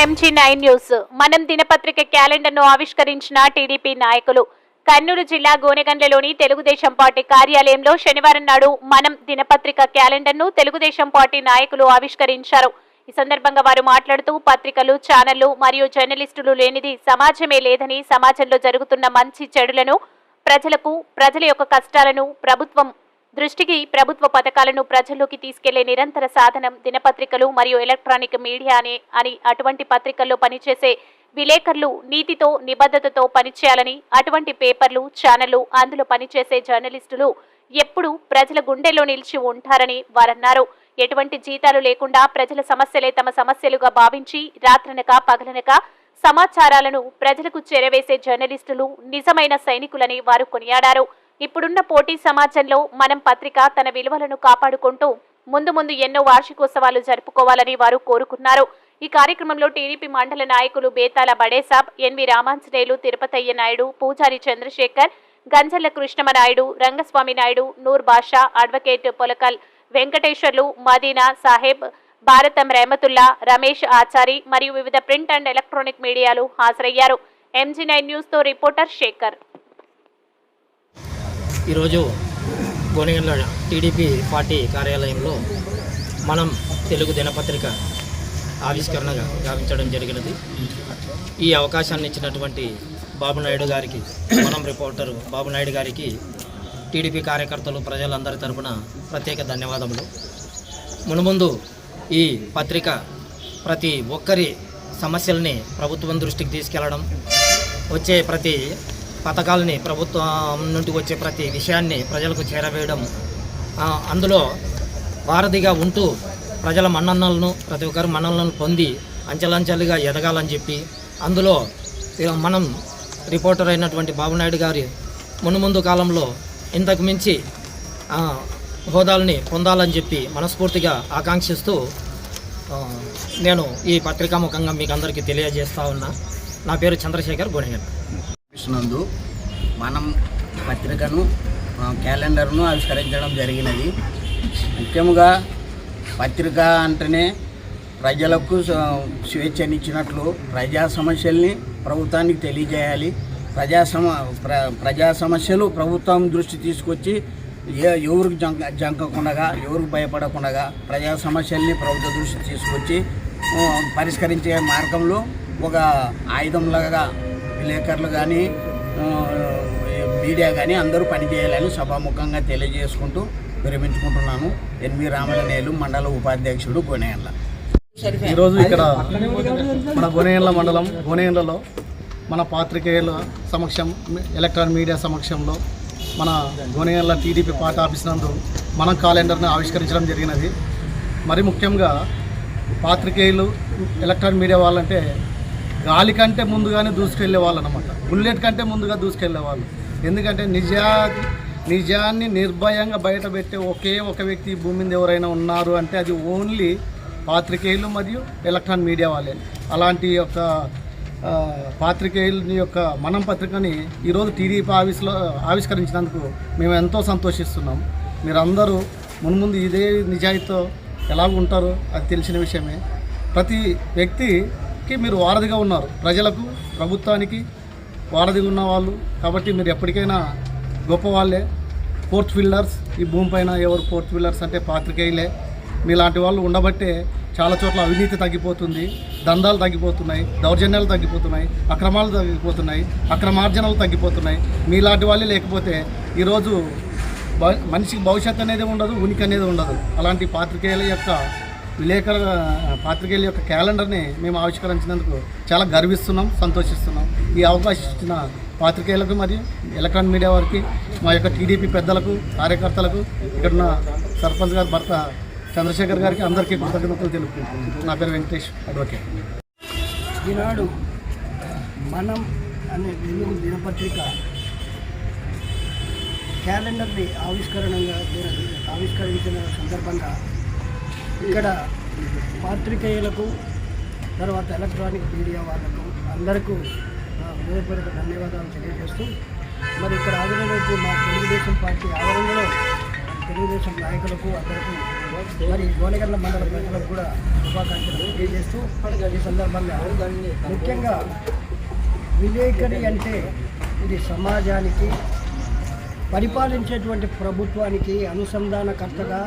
MG9 news. మనం దినపత్రిక క్యాలెండర్ను ఆవిష్కరించిన టీడీపీ నాయకులు. కర్నూలు జిల్లా గోనెగండ్లలోని తెలుగుదేశం పార్టీ కార్యాలయంలో శనివారం నాడు మనం దినపత్రిక క్యాలెండర్ను తెలుగుదేశం పార్టీ నాయకులు ఆవిష్కరించారు. ఈ సందర్భంగా వారు మాట్లాడుతూ పత్రికలు, ఛానళ్లు మరియు జర్నలిస్టులు లేనిది సమాజమే లేదని, సమాజంలో జరుగుతున్న మంచి చెడులను, ప్రజల యొక్క కష్టాలను ప్రభుత్వ పథకాలను ప్రజల్లోకి తీసుకెళ్లే నిరంతర సాధనం దినపత్రికలు మరియు ఎలక్ట్రానిక్ మీడియా అని అటువంటి పత్రికల్లో పనిచేసే విలేకరులు నీతితో, నిబద్ధతతో పనిచేయాలని, అటువంటి పేపర్లు, ఛానళ్లు, అందులో పనిచేసే జర్నలిస్టులు ఎప్పుడూ ప్రజల గుండెల్లో నిలిచి ఉంటారని వారన్నారు. ఎటువంటి జీతాలు లేకుండా ప్రజల సమస్యలే తమ సమస్యలుగా భావించి రాత్రనక పగలనక సమాచారాలను ప్రజలకు చేరవేసే జర్నలిస్టులు నిజమైన సైనికులని వారు కొనియాడారు. ఇప్పుడున్న పోటీ సమాజంలో మనం పత్రిక తన విలువలను కాపాడుకుంటూ ముందు ఎన్నో వార్షికోత్సవాలు జరుపుకోవాలని వారు కోరుకున్నారు. ఈ కార్యక్రమంలో టీడీపీ మండల నాయకులు బేతాల బడేసాబ్, ఎన్వి రామాంజనేయులు, తిరుపతయ్య నాయుడు, పూజారి చంద్రశేఖర్, గంజల్ల కృష్ణమనాయుడు, రంగస్వామి నాయుడు, నూర్ బాషా, అడ్వకేట్ పొలకల్ వెంకటేశ్వర్లు, మదీనా సాహెబ్, భారతం రెహమతుల్లా, రమేష్ ఆచారి మరియు వివిధ ప్రింట్ అండ్ ఎలక్ట్రానిక్ మీడియాలు హాజరయ్యారు. MG9 న్యూస్తో reporter Shekhar. ఈరోజు గోనెగండ్ల టీడీపీ పార్టీ కార్యాలయంలో మనం తెలుగు దినపత్రిక ఆవిష్కరణ గావించడం జరిగినది. ఈ అవకాశాన్ని ఇచ్చినటువంటి బాబునాయుడు గారికి, మనం రిపోర్టరు బాబునాయుడు గారికి టీడీపీ కార్యకర్తలు, ప్రజలందరి తరపున ప్రత్యేక ధన్యవాదములు. మునుముందు ఈ పత్రిక ప్రతి ఒక్కరి సమస్యల్ని ప్రభుత్వం దృష్టికి తీసుకెళ్లడం, వచ్చే ప్రతి పథకాలని, ప్రభుత్వం నుండి వచ్చే ప్రతి విషయాన్ని ప్రజలకు చేరవేయడం, అందులో వారధిగా ఉంటూ ప్రజల మన్ననలను, ప్రతి ఒక్కరి మన్ననలను పొంది అంచెలంచెలుగా ఎదగాలని చెప్పి, అందులో మనం రిపోర్టర్ అయినటువంటి బాబునాయుడు గారి మునుముందు కాలంలో ఇంతకు మించి హోదాలని పొందాలని చెప్పి మనస్ఫూర్తిగా ఆకాంక్షిస్తూ నేను ఈ పత్రికాముఖంగా మీకు అందరికీ తెలియజేస్తా ఉన్నా. నా పేరు చంద్రశేఖర్, గోనెగండ్ల. నందు మనం పత్రికను, క్యాలెండర్ను ఆవిష్కరించడం జరిగినది. ముఖ్యంగా పత్రిక అంటేనే ప్రజలకు స్వేచ్ఛనిచ్చినట్లు ప్రజా సమస్యల్ని ప్రభుత్వానికి తెలియజేయాలి. ప్రజా సమస్యలు ప్రభుత్వం దృష్టి తీసుకొచ్చి ఎవరికి జంకకుండా, ఎవరికి భయపడకుండా ప్రజా సమస్యల్ని ప్రభుత్వ దృష్టి తీసుకొచ్చి పరిష్కరించే మార్గంలో ఒక ఆయుధంలాగా విలేకరులు కానీ, మీడియా కానీ అందరూ పనిచేయాలని సభాముఖంగా తెలియజేసుకుంటూ విరమించుకుంటున్నాను. ఎన్వి రామాంజనేయులు, మండల ఉపాధ్యక్షుడు, గోనెగండ్ల. ఈరోజు ఇక్కడ మన గోనెగండ్ల మండలం గోనెగండ్లలో మన పాత్రికేయుల సమక్షం, ఎలక్ట్రానిక్ మీడియా సమక్షంలో మన గోనెగండ్ల టీడీపీ పార్టీ ఆఫీస్ నందు మనం క్యాలెండర్ని ఆవిష్కరించడం జరిగినది. మరి ముఖ్యంగా పాత్రికేయులు, ఎలక్ట్రానిక్ మీడియా వాళ్ళంటే గాలి కంటే ముందుగానే దూసుకెళ్లే వాళ్ళు అన్నమాట. బుల్లెట్ కంటే ముందుగా దూసుకెళ్లే వాళ్ళు. ఎందుకంటే నిజాన్ని నిర్భయంగా బయటపెట్టే ఒకే ఒక వ్యక్తి ఈ భూమి మీద ఎవరైనా ఉన్నారు అంటే అది ఓన్లీ పాత్రికేయులు మరియు ఎలక్ట్రానిక్ మీడియా వాళ్ళే. అలాంటి యొక్క పాత్రికేయుల యొక్క మనం పత్రికని ఈరోజు టీడీపీ ఆఫీస్లో ఆవిష్కరించినందుకు మేము ఎంతో సంతోషిస్తున్నాం. మీరందరూ మున్ముందు ఇదే నిజాయితీతో ఎలా ఉంటారో అది తెలిసిన విషయమే. ప్రతి వ్యక్తికి మీరు వారధిగా ఉన్నారు, ప్రజలకు, ప్రభుత్వానికి వారధిగా ఉన్న వాళ్ళు. కాబట్టి మీరు ఎప్పటికైనా గొప్ప వాళ్ళే, ఫోర్త్ ఫీల్డర్స్. ఈ భూమిపైన ఎవరు ఫోర్త్ ఫీల్డర్స్ అంటే పాత్రికేయులే. మీలాంటి వాళ్ళు ఉండబట్టే చాలా చోట్ల అవినీతి తగ్గిపోతుంది, దందాలు తగ్గిపోతున్నాయి, దౌర్జన్యాలు తగ్గిపోతున్నాయి, అక్రమాలు తగ్గిపోతున్నాయి, అక్రమార్జనలు తగ్గిపోతున్నాయి. మీలాంటి వాళ్ళే లేకపోతే ఈరోజు మనిషికి భవిష్యత్తు అనేది ఉండదు, ఉనికి అనేది ఉండదు. అలాంటి పాత్రికేయుల యొక్క క్యాలెండర్ని మేము ఆవిష్కరించినందుకు చాలా గర్విస్తున్నాం, సంతోషిస్తున్నాం. ఈ అవకాశం ఇచ్చిన పాత్రికేయులకు మరియు ఎలక్ట్రానిక్ మీడియా వారికి, మా యొక్క టీడీపీ పెద్దలకు, కార్యకర్తలకు, ఇక్కడున్న సర్పంచ్ గారి భర్త చంద్రశేఖర్ గారికి అందరికీ కృతజ్ఞతలు తెలుపుకుంటున్నాను. నా పేరు వెంకటేష్, అడ్వకేట్. ఈనాడు మనం అనే తెలుగు దినపత్రిక క్యాలెండర్ని ఆవిష్కరించిన సందర్భంగా ఇక్కడ పాత్రికేయులకు, తర్వాత ఎలక్ట్రానిక్ మీడియా వాళ్ళకు అందరికీ హృదయపూర్వక ధన్యవాదాలు తెలియజేస్తూ, మరి ఇక్కడ ఆదరణకు మా తెలుగుదేశం పార్టీ ఆదరణలో తెలుగుదేశం నాయకులకు అందరికీ మరి గోనెగండ్ల మండల ప్రజలకు కూడా శుభాకాంక్షలు తెలియజేస్తూ ఈ సందర్భంగా ముఖ్యంగా విలేకరి అంటే ఇది సమాజానికి పరిపాలించేటువంటి ప్రభుత్వానికి అనుసంధానకర్తగా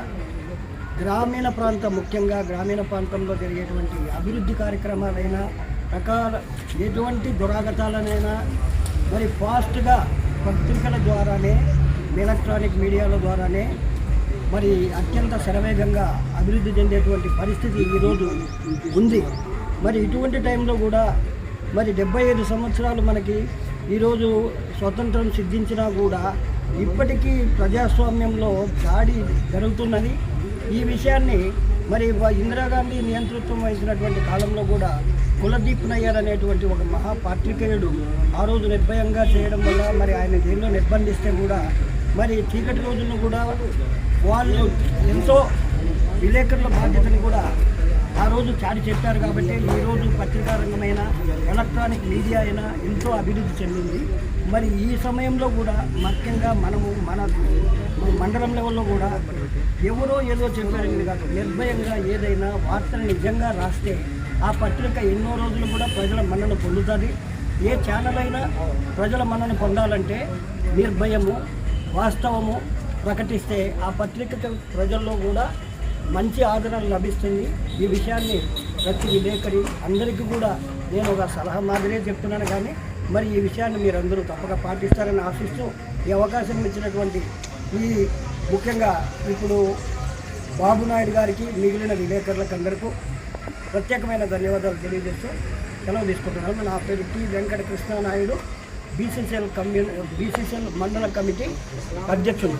గ్రామీణ ప్రాంతం, ముఖ్యంగా గ్రామీణ ప్రాంతంలో జరిగేటువంటి అభివృద్ధి కార్యక్రమాలైనా రకాల ఎటువంటి దురాగతాలనైనా మరి ఫాస్ట్గా పత్రికల ద్వారానే, ఎలక్ట్రానిక్ మీడియాల ద్వారానే మరి అత్యంత శరవేగంగా అభివృద్ధి చెందేటువంటి పరిస్థితి ఈరోజు ఉంది. మరి ఇటువంటి టైంలో కూడా మరి 75 సంవత్సరాలు మనకి ఈరోజు స్వతంత్రం సిద్ధించినా కూడా ఇప్పటికీ ప్రజాస్వామ్యంలో దాడి జరుగుతున్నది. ఈ విషయాన్ని మరి ఇందిరాగాంధీ నియంతృత్వం వహించినటువంటి కాలంలో కూడా కులదీప్ నయ్యర్ అనేటువంటి ఒక మహాపాత్రికేయుడు ఆ రోజు నిర్భయంగా చేయడం వల్ల మరి ఆయన జైల్లో నిర్బంధిస్తే కూడా మరి చీకటి రోజుల్లో కూడా వాళ్ళు ఎంతో విలేకరుల బాధ్యతను కూడా ఆ రోజు చాటి చెప్పారు. కాబట్టి ఈరోజు పత్రికా రంగమైన ఎలక్ట్రానిక్ మీడియా అయినా ఎంతో అభివృద్ధి చెందింది. మరి ఈ సమయంలో కూడా ముఖ్యంగా మనము మన మండలం లెవెల్లో కూడా ఎవరో ఏదో చెప్పారని కాదు, నిర్భయంగా ఏదైనా వార్తను నిజంగా రాస్తే ఆ పత్రిక ఎన్నో రోజులు కూడా ప్రజల మన్నను పొందుతుంది. ఏ ఛానల్ అయినా ప్రజల మన్నను పొందాలంటే నిర్భయము, వాస్తవము ప్రకటిస్తే ఆ పత్రిక ప్రజల్లో కూడా మంచి ఆదరణ లభిస్తుంది. ఈ విషయాన్ని ప్రతి విలేకరి అందరికీ కూడా నేను ఒక సలహా మాదిరే చెప్తున్నాను. కానీ మరి ఈ విషయాన్ని మీరందరూ తప్పక పాటిస్తారని ఆశిస్తూ ఈ అవకాశం ఇచ్చినటువంటి ఈ ముఖ్యంగా ఇప్పుడు బాబు నాయుడు గారికి, మిగిలిన విలేకరులకు అందరికీ ప్రత్యేకమైన ధన్యవాదాలు తెలియజేస్తూ సెలవు తీసుకుంటున్నాను. నా పేరు టి వెంకట కృష్ణ నాయుడు, బీసీసీఎల్ మండల కమిటీ అధ్యక్షుడు.